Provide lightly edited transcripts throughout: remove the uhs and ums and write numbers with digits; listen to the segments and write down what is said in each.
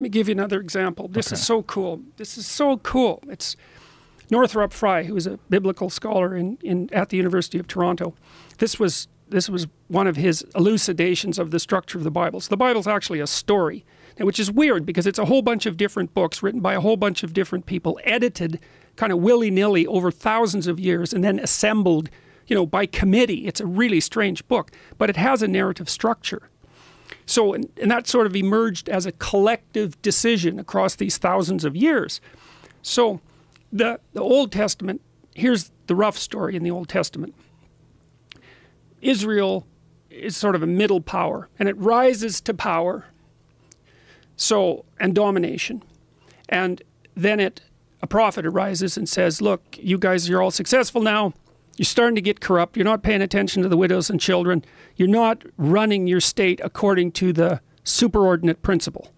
Let me give you another example. This is so cool. This is so cool. It's Northrop Frye, who is a biblical scholar at the University of Toronto. This was one of his elucidations of the structure of the Bible. So the Bible's actually a story, which is weird because it's a whole bunch of different books written by a whole bunch of different people, edited kind of willy-nilly over thousands of years, and then assembled, you know, by committee. It's a really strange book, but it has a narrative structure. So, and that sort of emerged as a collective decision across these thousands of years. So, the Old Testament, here's the rough story in the Old Testament. Israel is sort of a middle power, and it rises to power, so, and domination. And then a prophet arises and says, look, you guys, you're all successful now. You're starting to get corrupt. You're not paying attention to the widows and children. You're not running your state according to the superordinate principle.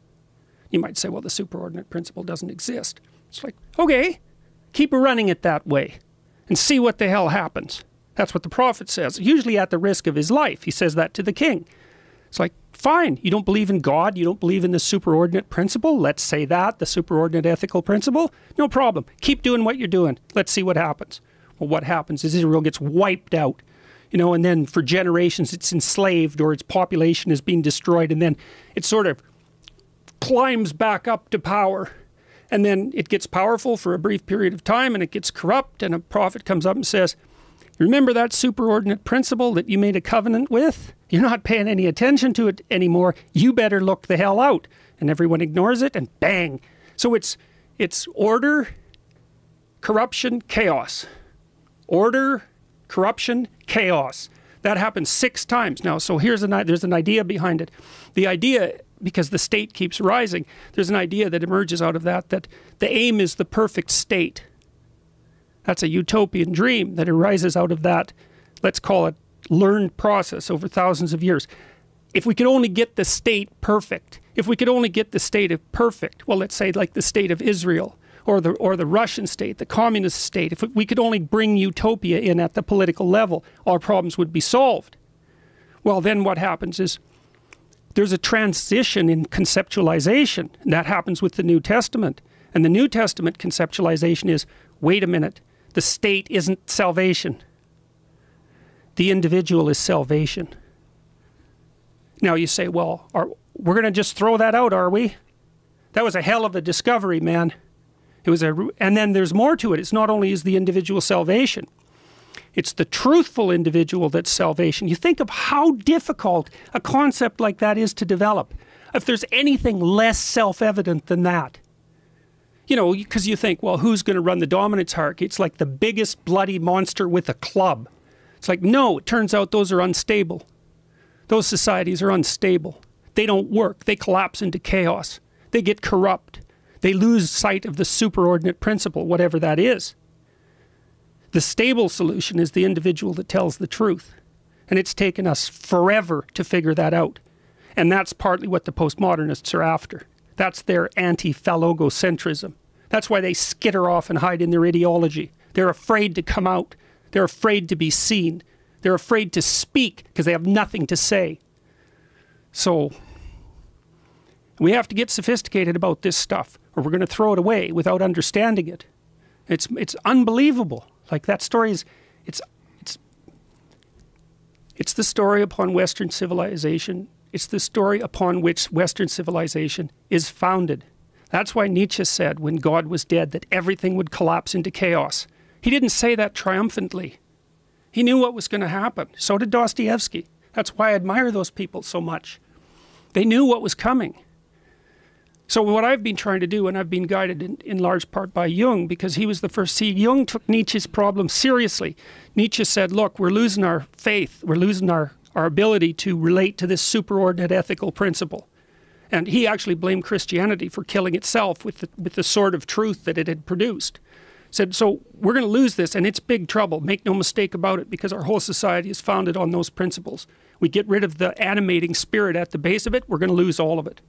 You might say, well, the superordinate principle doesn't exist. It's like, okay, keep running it that way and see what the hell happens. That's what the prophet says, usually at the risk of his life. He says that to the king. It's like, fine, you don't believe in God, you don't believe in the superordinate principle. Let's say that, the superordinate ethical principle. No problem. Keep doing what you're doing. Let's see what happens. Well, what happens is Israel gets wiped out, you know, and then for generations it's enslaved or its population is being destroyed, and then it sort of climbs back up to power, and then it gets powerful for a brief period of time and it gets corrupt, and a prophet comes up and says, remember that superordinate principle that you made a covenant with? You're not paying any attention to it anymore. You better look the hell out. And everyone ignores it, and bang. So it's order, corruption, chaos. Order, corruption, chaos. That happens 6 times now. So there's an idea behind it. The idea, because the state keeps rising, there's an idea that emerges out of that the aim is the perfect state. That's a utopian dream that arises out of that, let's call it, learned process over thousands of years. If we could only get the state perfect, if we could only get the state of perfect, well, let's say like the state of Israel, or the Russian state, the communist state, if we could only bring utopia in at the political level, our problems would be solved. Well, then what happens is there's a transition in conceptualization. That happens with the New Testament. And the New Testament conceptualization is, wait a minute, the state isn't salvation. The individual is salvation. Now you say, well, we're going to just throw that out, are we? That was a hell of a discovery, man. And then there's more to it. It's not only is the individual salvation, it's the truthful individual that's salvation. You think of how difficult a concept like that is to develop. If there's anything less self-evident than that. You know, because you think, well, who's going to run the dominance hierarchy? It's like the biggest bloody monster with a club. It's like, no, it turns out those are unstable. Those societies are unstable. They don't work. They collapse into chaos. They get corrupt. They lose sight of the superordinate principle, whatever that is. The stable solution is the individual that tells the truth. And it's taken us forever to figure that out. And that's partly what the postmodernists are after. That's their anti-phallogocentrism. That's why they skitter off and hide in their ideology. They're afraid to come out. They're afraid to be seen. They're afraid to speak because they have nothing to say. So we have to get sophisticated about this stuff, or we're going to throw it away without understanding it. It's unbelievable. Like that story is, it's the story upon Western civilization. It's the story upon which Western civilization is founded. That's why Nietzsche said when God was dead that everything would collapse into chaos. He didn't say that triumphantly. He knew what was going to happen. So did Dostoevsky. That's why I admire those people so much. They knew what was coming. So what I've been trying to do, and I've been guided in large part by Jung, because he was the first. See, Jung took Nietzsche's problem seriously. Nietzsche said, look, we're losing our faith. We're losing our ability to relate to this superordinate ethical principle. And he actually blamed Christianity for killing itself with the sword of truth that it had produced. Said, so we're going to lose this, and it's big trouble. Make no mistake about it, because our whole society is founded on those principles. We get rid of the animating spirit at the base of it, we're going to lose all of it.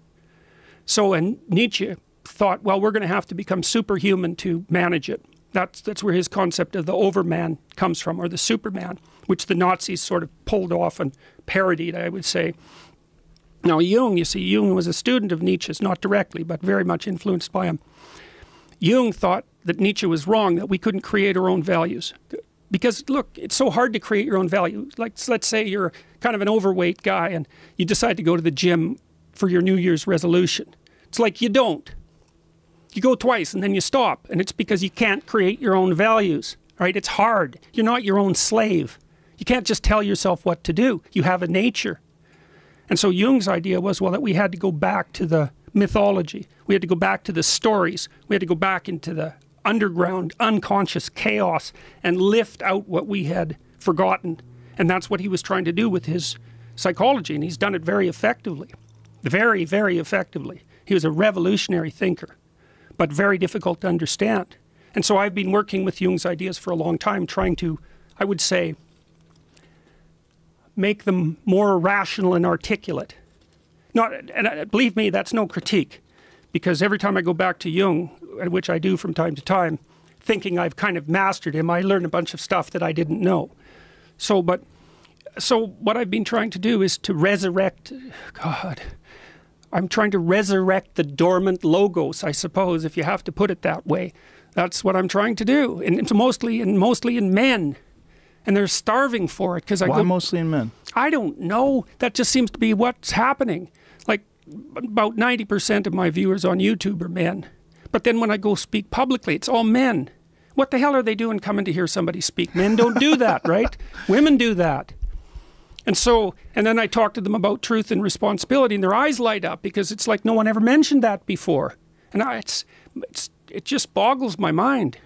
So, and Nietzsche thought, well, we're going to have to become superhuman to manage it. That's where his concept of the overman comes from, or the superman, which the Nazis sort of pulled off and parodied, I would say. Now Jung, you see, Jung was a student of Nietzsche's, not directly, but very much influenced by him. Jung thought that Nietzsche was wrong, that we couldn't create our own values. Because look, it's so hard to create your own value. Like, let's say you're kind of an overweight guy and you decide to go to the gym for your New Year's resolution. It's like you don't. You go twice and then you stop, and it's because you can't create your own values, right? It's hard. You're not your own slave. You can't just tell yourself what to do. You have a nature. And so Jung's idea was, well, that we had to go back to the mythology. We had to go back to the stories. We had to go back into the underground, unconscious chaos and lift out what we had forgotten. And that's what he was trying to do with his psychology, and he's done it very effectively. Very, very effectively. He was a revolutionary thinker, but very difficult to understand. And so I've been working with Jung's ideas for a long time, trying to, I would say, make them more rational and articulate. And believe me, that's no critique, because every time I go back to Jung, which I do from time to time, thinking I've kind of mastered him, I learn a bunch of stuff that I didn't know. So what I've been trying to do is to resurrect, I'm trying to resurrect the dormant logos, I suppose, if you have to put it that way. That's what I'm trying to do, and it's mostly in men. And they're starving for it. Why mostly in men? I don't know. That just seems to be what's happening. Like, about 90% of my viewers on YouTube are men. But then when I go speak publicly, it's all men. What the hell are they doing coming to hear somebody speak? Men don't do that, right? Women do that. And then I talk to them about truth and responsibility, and their eyes light up, because it's like no one ever mentioned that before. And it just boggles my mind.